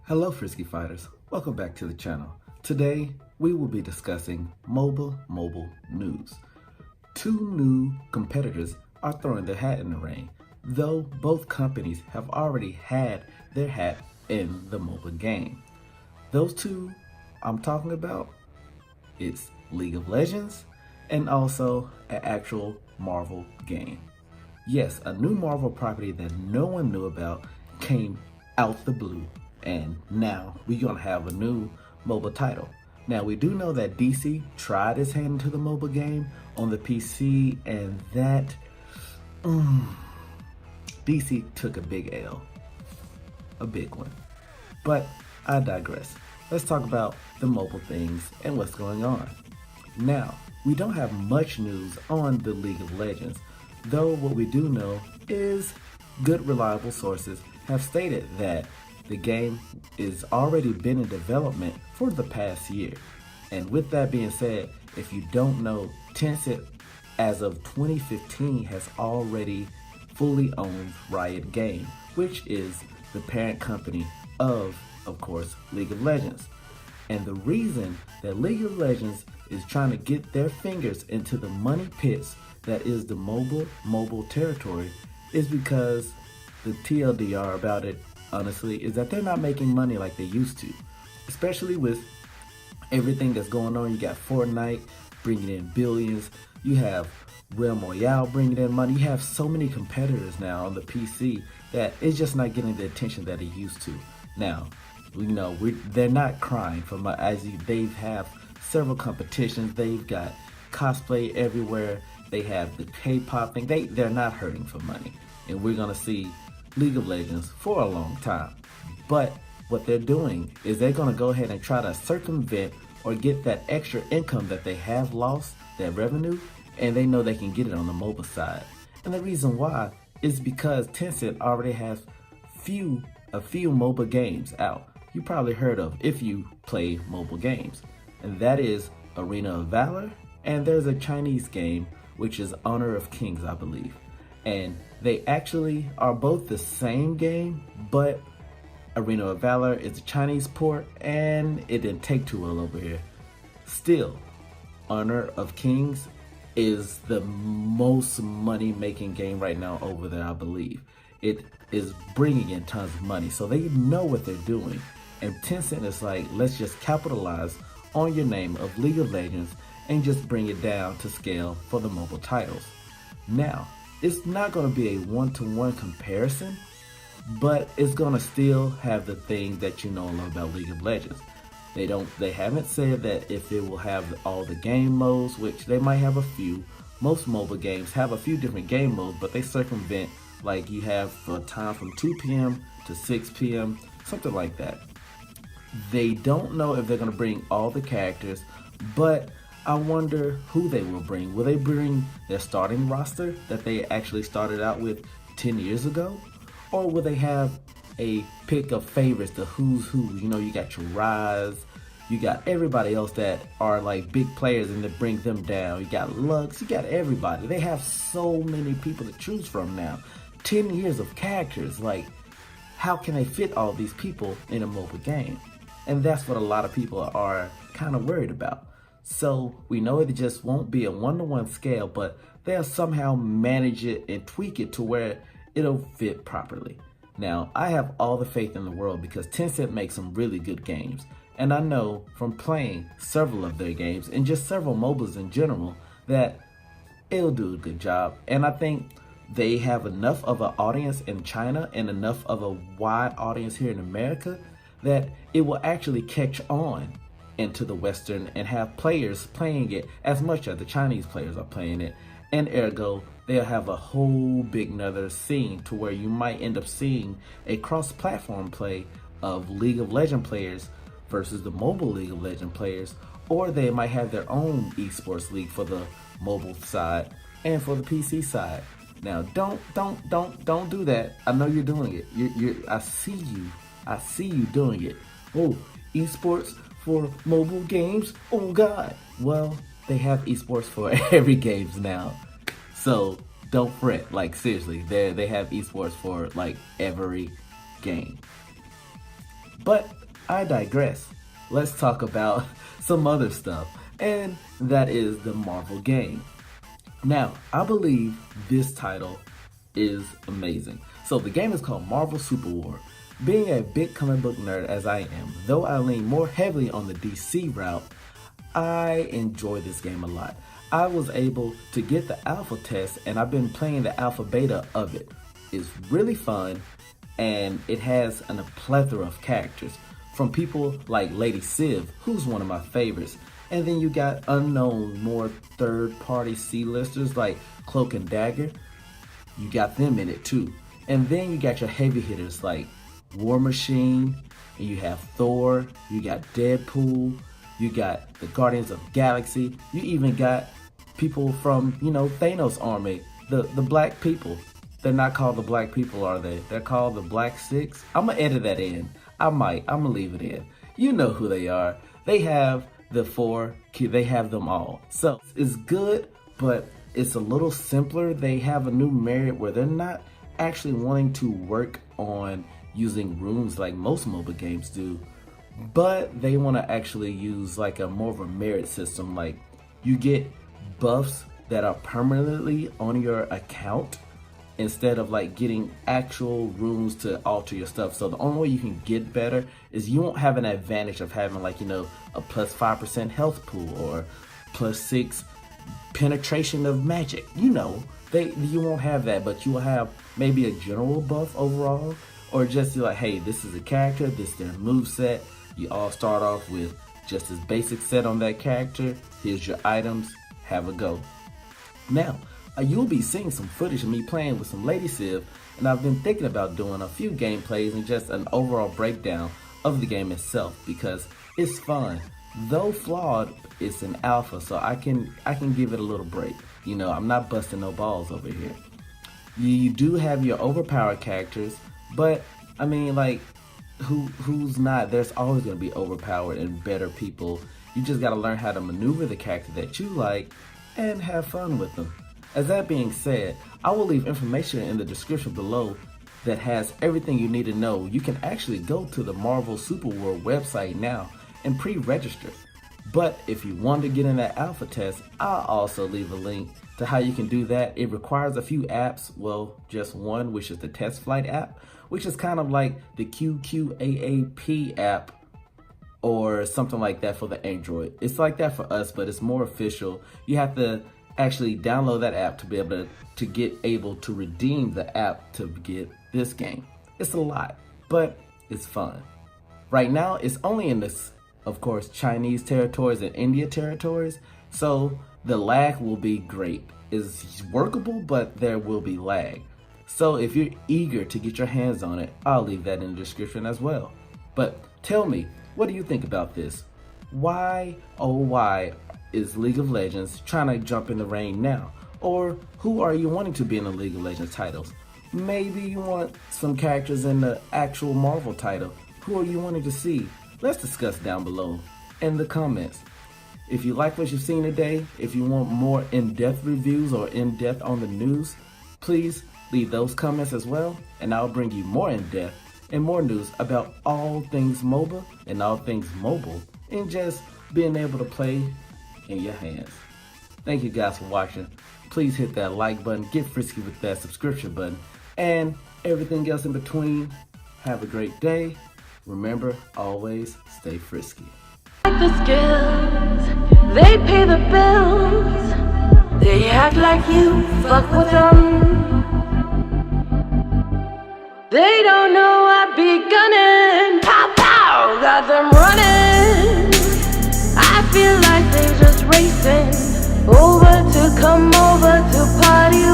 Hello Frisky Fighters, welcome back to the channel. Today we will be discussing mobile news. Two new competitors are throwing their hat in the ring, though both companies have already had their hat in the mobile game. Those two I'm talking about is League of Legends and also an actual Marvel game. Yes, a new Marvel property that no one knew about came out the blue, and now we're gonna have a new mobile title. Now we do know that DC tried its hand into the mobile game on the PC, and that DC took a big L, a big one. But I digress. Let's talk about the mobile things and what's going on. Now, we don't have much news on the League of Legends, though what we do know is good reliable sources have stated that the game is already been in development for the past year. And with that being said, if you don't know, Tencent as of 2015 has already fully owned Riot Games, which is the parent company of course, League of Legends. And the reason that League of Legends is trying to get their fingers into the money pits that is the mobile territory is because the TLDR about it, honestly, is that they're not making money like they used to, especially with everything that's going on. You got Fortnite bringing in billions, you have Realm Royale bringing in money, you have so many competitors now on the PC that it's just not getting the attention that it used to. Now, they're not crying for money, as they have several competitions, they've got cosplay everywhere, they have the K-pop thing, they're not hurting for money. And we're gonna see League of Legends for a long time. But what they're doing is they're gonna go ahead and try to circumvent or get that extra income that they have lost, that revenue, and they know they can get it on the mobile side. And the reason why is because Tencent already has a few mobile games out. You probably heard of if you play mobile games. And that is Arena of Valor, and there's a Chinese game which is Honor of Kings, I believe. And they actually are both the same game, but Arena of Valor is a Chinese port and it didn't take too well over here. Still, Honor of Kings is the most money making game right now over there, I believe. It is bringing in tons of money, so they know what they're doing. And Tencent is like, let's just capitalize on your name of League of Legends and just bring it down to scale for the mobile titles. Now, it's not going to be a one-to-one comparison, but it's going to still have the things that you know and love about League of Legends. They haven't said that if it will have all the game modes, which they might have a few. Most mobile games have a few different game modes, but they circumvent, like you have a time from 2 p.m. to 6 p.m., something like that. They don't know if they're going to bring all the characters, but I wonder who they will bring. Will they bring their starting roster that they actually started out with 10 years ago? Or will they have a pick of favorites, the who's who? You got your Rise, you got everybody else that are like big players and they bring them down. You got Lux, you got everybody. They have so many people to choose from now. 10 years of characters, like how can they fit all these people in a mobile game? And that's what a lot of people are kind of worried about. So we know it just won't be a one-to-one scale, but they'll somehow manage it and tweak it to where it'll fit properly. Now, I have all the faith in the world because Tencent makes some really good games. And I know from playing several of their games and just several MOBAs in general that it'll do a good job. And I think they have enough of an audience in China and enough of a wide audience here in America that it will actually catch on into the Western and have players playing it as much as the Chinese players are playing it. And ergo, they'll have a whole big another scene to where you might end up seeing a cross-platform play of League of Legends players versus the mobile League of Legends players, or they might have their own esports league for the mobile side and for the PC side. Now, don't do that. I know you're doing it. I see you doing it. Oh, esports for mobile games? Oh God. Well, they have esports for every games now. So don't fret. Like seriously, they have esports for like every game. But I digress. Let's talk about some other stuff, and that is the Marvel game. Now, I believe this title is amazing. So the game is called Marvel Super War. Being a big comic book nerd as I am, though I lean more heavily on the DC route, I enjoy this game a lot. I was able to get the alpha test and I've been playing the alpha beta of it. It's really fun and it has a plethora of characters from people like Lady Civ, who's one of my favorites. And then you got unknown, more third-party C-listers like Cloak and Dagger. You got them in it too. And then you got your heavy hitters like War Machine, and you have Thor, you got Deadpool, you got the Guardians of the Galaxy, you even got people from, Thanos' army, the black people. They're not called the black people, are they? They're called the Black Six. I'm gonna edit that in. I'm gonna leave it in. You know who they are. They have the four, they have them all. So it's good, but it's a little simpler. They have a new merit where they're not actually wanting to work on using runes like most mobile games do, but they want to actually use like a more of a merit system. Like you get buffs that are permanently on your account instead of like getting actual runes to alter your stuff. So the only way you can get better is you won't have an advantage of having like, a plus 5% health pool or plus 6 penetration of magic. You won't have that, but you will have maybe a general buff overall, or just like, hey, this is a character, this is their moveset. You all start off with just this basic set on that character. Here's your items, have a go. Now, you'll be seeing some footage of me playing with some Lady Civ, and I've been thinking about doing a few gameplays and just an overall breakdown of the game itself because it's fun. Though flawed, it's an alpha, so I can give it a little break. I'm not busting no balls over here. You do have your overpowered characters, but I mean, like, who's not? There's always going to be overpowered and better people. You just got to learn how to maneuver the character that you like and have fun with them. As that being said, I will leave information in the description below that has everything you need to know. You can actually go to the Marvel Super War website now and pre-register. But if you want to get in that alpha test, I'll also leave a link to how you can do that. It requires a few apps, well, just one, which is the Test Flight app, which is kind of like the QQAAP app or something like that for the Android. It's like that for us, but it's more official. You have to actually download that app to be able to get able to redeem the app to get this game. It's a lot, but it's fun. Right now, it's only in this, of course, Chinese territories and India territories, so the lag will be great. It's workable, but there will be lag. So if you're eager to get your hands on it, I'll leave that in the description as well. But tell me, what do you think about this? Why, oh why, is League of Legends trying to jump in the ring now? Or who are you wanting to be in the League of Legends titles? Maybe you want some characters in the actual Marvel title. Who are you wanting to see? Let's discuss down below in the comments. If you like what you've seen today, if you want more in-depth reviews or in-depth on the news, please leave those comments as well, and I'll bring you more in-depth and more news about all things MOBA and all things mobile and just being able to play in your hands. Thank you guys for watching. Please hit that like button, get frisky with that subscription button, and everything else in between. Have a great day. Remember, always stay frisky. The skills, they pay the bills. They act like you fuck with them. They don't know I be gunning. Pow pow, got them running. I feel like they just racing over to come over to party